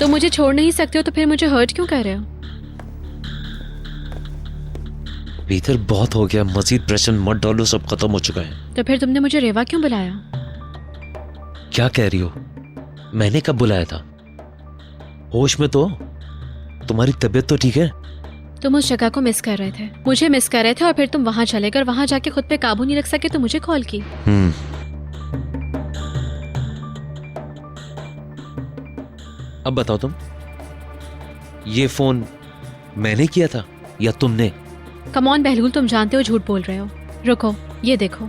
तो मुझे छोड़ नहीं सकते हो तो फिर मुझे हर्ट क्यों कर रहे हो? भीतर बहुत हो गया, मजीद प्रेशर मत डालो, सब खत्म हो चुका है। तो फिर तुमने मुझे रेवा क्यों बुलाया? क्या कह रही हो? मैंने कब बुलाया था? होश में तो? तुम्हारी तबीयत तो ठीक है? तुम उस जगह को मिस कर रहे थे, मुझे मिस कर रहे थे, और फिर तुम वहां चले गए, वहां जाके खुद पे काबू नहीं रख सके तो मुझे कॉल की। अब बताओ तुम, ये फोन मैंने किया था या तुमने? कम ऑन बहलूल, तुम जानते हो झूठ बोल रहे हो। रुको, ये देखो,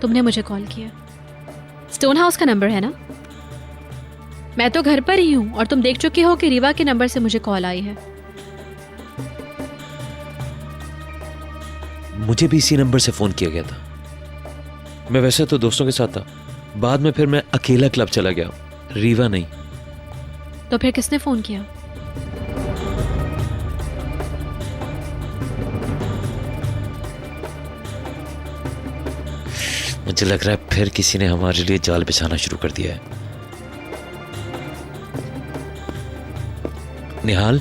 तुमने मुझे कॉल किया। स्टोन हाउस का नंबर है ना? मैं तो घर पर ही हूँ और तुम देख चुके हो कि रीवा के नंबर से मुझे कॉल आई है। मुझे भी इसी नंबर से फोन किया गया था। मैं वैसे तो दोस्तों के साथ था, बाद में फिर मैं अकेला क्लब चला गया, रीवा नहीं। तो फिर किसने फोन किया? मुझे लग रहा है फिर किसी ने हमारे लिए जाल बिछाना शुरू कर दिया है। निहाल,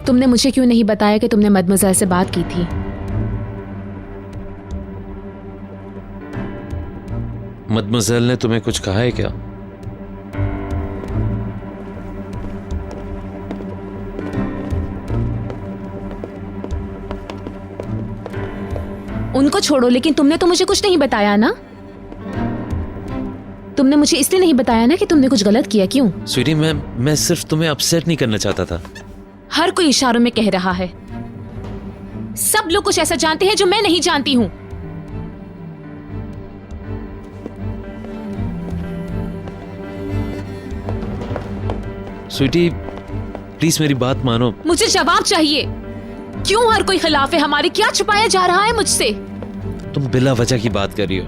तुमने मुझे क्यों नहीं बताया कि तुमने मदमज़ल से बात की थी? मदमज़ल ने तुम्हें कुछ कहा है क्या? उनको छोड़ो, लेकिन तुमने तो मुझे कुछ नहीं बताया ना। तुमने मुझे इसलिए नहीं बताया ना कि तुमने कुछ गलत किया। क्यों? स्वीटी, मैं सिर्फ तुम्हें अपसेट नहीं करना चाहता था। हर कोई इशारों में कह रहा है। सब लोग कुछ ऐसा जानते हैं जो मैं नहीं जानती हूँ। स्वीटी, प्लीज मेरी बात मानो। मुझे जवाब चाहिए। क्यों हर कोई खिलाफ है हमारे? क्या छुपाया जा रहा है मुझसे? तुम बिला वजह की बात कर रही हो।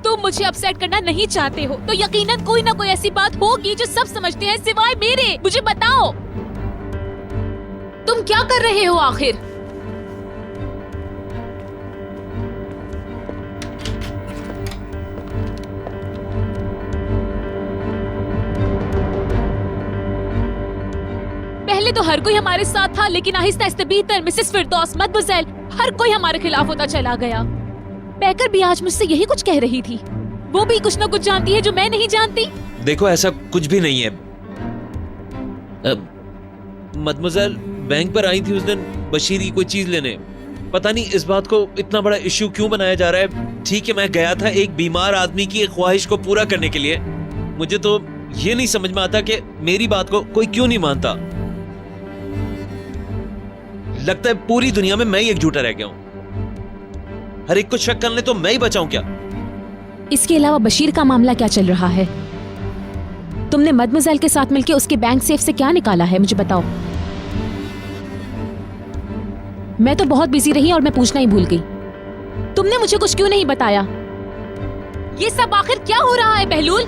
तुम मुझे अपसेट करना नहीं चाहते हो तो यकीनन कोई ना कोई ऐसी बात होगी जो सब समझते हैं सिवाय मेरे। मुझे बताओ, तुम क्या कर रहे हो आखिर? पहले तो हर कोई हमारे साथ था, लेकिन आहिस्ता आहिस्ता भीतर मिसेस फिरदौस, मदमज़ल, हर कोई हमारे खिलाफ होता चला गया। बैकर भी आज मुझसे यही कुछ कह रही थी। वो भी कुछ ना कुछ जानती है जो मैं नहीं जानती। देखो, ऐसा कुछ भी नहीं है। मदमज़ल बैंक पर आई थी उस दिन बशीर की कोई चीज लेने। पता नहीं इस बात को इतना बड़ा इश्यू क्यों बनाया जा रहा है। ठीक है, मैं गया था एक बीमार आदमी की एक ख्वाहिश को पूरा करने के लिए। मुझे तो ये नहीं समझ में आता कि मेरी बात को कोई क्यों नहीं मानता। लगता है पूरी दुनिया में मैं ही एक झूठा रह गया हूं। हर एक को शक करने तो मैं ही बचाऊं क्या? इसके अलावा बशीर का मामला क्या चल रहा है? तुमने मदमज़ल के साथ मिलकर उसके बैंक सेफ से क्या निकाला है? मुझे बताओ। मैं तो बहुत बिजी रही और मैं पूछना ही भूल गई। तुमने मुझे कुछ क्यों नहीं बताया? ये सब आखिर क्या हो रहा है बहलूल?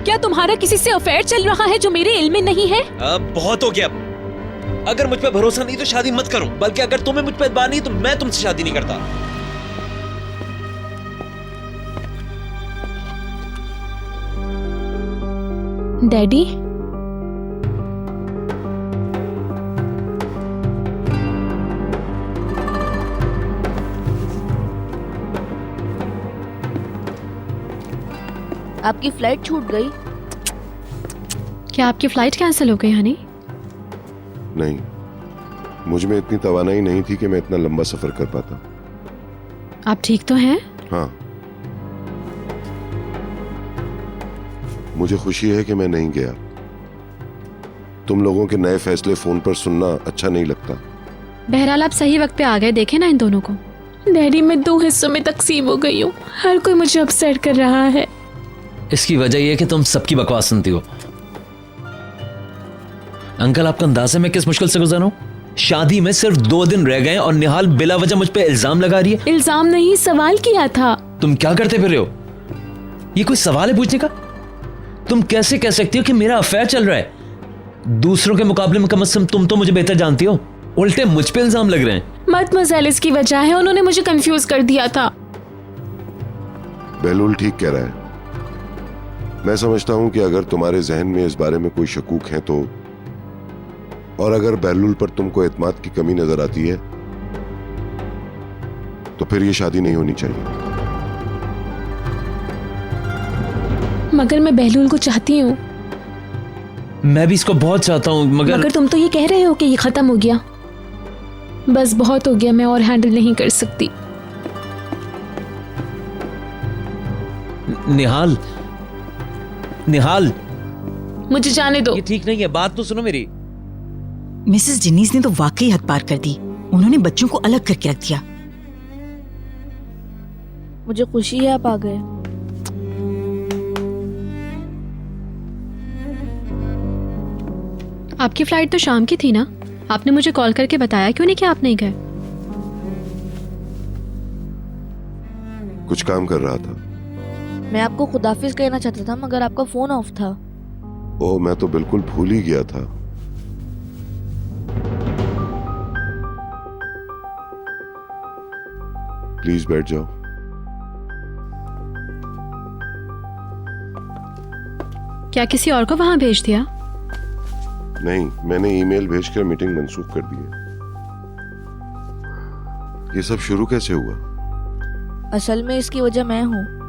क्या तुम्हारा किसी से अफेयर चल रहा है जो मेरे इल्म में नहीं है? बहुत हो गया। अगर मुझ पे भरोसा नहीं तो शादी मत करो, बल्कि अगर तुम्हें मुझ पे एतबार नहीं तो मैं तुमसे शादी नहीं करता। डैडी, आपकी फ्लाइट छूट गई। क्या आपकी फ्लाइट कैंसिल हो गई हनी? नहीं, मुझ में इतनी तवानाई नहीं थी कि मैं इतना लंबा सफर कर पाता। आप ठीक तो हैं? हाँ, मुझे खुशी है कि मैं नहीं गया। तुम लोगों के नए फैसले फोन पर सुनना अच्छा नहीं लगता। बहरहाल आप सही वक्त पे आ गए। देखे ना इन दोनों को। डैडी, मैं 2 हिस्सों में तकसीम हो गई हूँ। हर कोई मुझे अपसेट कर रहा है। इसकी वजह यह है कि तुम सबकी बकवास सुनती हो। अंकल, आपका अंदाजा मैं किस मुश्किल से गुजरा हूं। शादी में सिर्फ 2 दिन रह गए और निहाल बिला वजह मुझ पे इल्जाम लगा रही है। इल्जाम नहीं, सवाल किया था। तुम क्या करते फिर रहे हो? ये कोई सवाल है पूछने का? तुम कैसे कह सकती हो कि मेरा अफेयर चल रहा है? दूसरों के मुकाबले में कम से कम तुम तो मुझे बेहतर जानती हो। उल्टे मुझ पे इल्जाम लग रहे हैं। मदमज़ल इसकी वजह है, उन्होंने मुझे कंफ्यूज कर दिया था। बहलूल ठीक कह रहा है। मैं समझता हूं कि अगर तुम्हारे जहन में इस बारे में कोई शकूक है तो, और अगर बहलूल पर तुमको एतमाद की कमी नजर आती है तो फिर ये शादी नहीं होनी चाहिए। मगर मैं बहलूल को चाहती हूँ। मैं भी इसको बहुत चाहता हूँ, मगर तुम तो ये कह रहे हो कि ये खत्म हो गया। बस बहुत हो गया, मैं और हैंडल नहीं कर सकती। निहाल, निहाल, मुझे जाने दो। ये ठीक नहीं है, बात तो सुनो मेरी। मिसेस जिन्नीस ने तो वाकई हद पार कर दी। उन्होंने बच्चों को अलग करके रख दिया। मुझे खुशी है आप आ गए। आपकी फ्लाइट तो शाम की थी ना, आपने मुझे कॉल करके बताया क्यों नहीं कि आप नहीं गए? कुछ काम कर रहा था। मैं आपको खुदाफिज कहना चाहता था मगर आपका फोन ऑफ था। ओह, मैं तो बिल्कुल भूल ही गया था। प्लीज बैठ जाओ। क्या किसी और को वहां भेज दिया? नहीं, मैंने ईमेल भेजकर मीटिंग मंसूख कर दी है। ये सब शुरू कैसे हुआ? असल में इसकी वजह मैं हूँ।